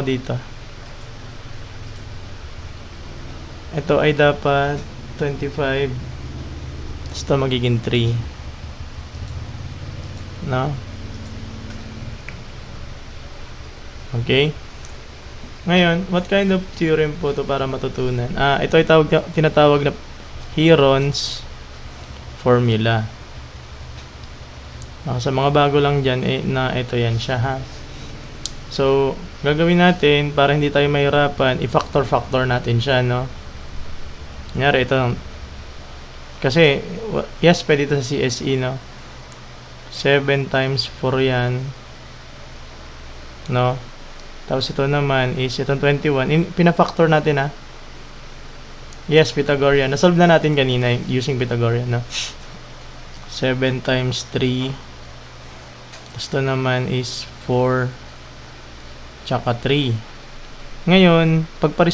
dito. Ito ay dapat 25. Ito magiging 3. No? Okay. Ngayon, what kind of theorem po ito para matutunan? Ito ay tinatawag na Heron's formula. Sa mga bago lang dyan, na ito yan siya ha. So, gagawin natin para hindi tayo mahirapan, i-factor natin siya, no? Kunyari, ito. Kasi, yes, pwede ito sa CSE, no? 7 times 4 yan. No? Tapos ito naman is, itong 21. Pina-factor natin, ha? Yes, Pythagorean. Nasolve na natin kanina using Pythagorean, no? 7 times 3. Tapos ito naman is 4 tsaka 3. Ngayon, pagpares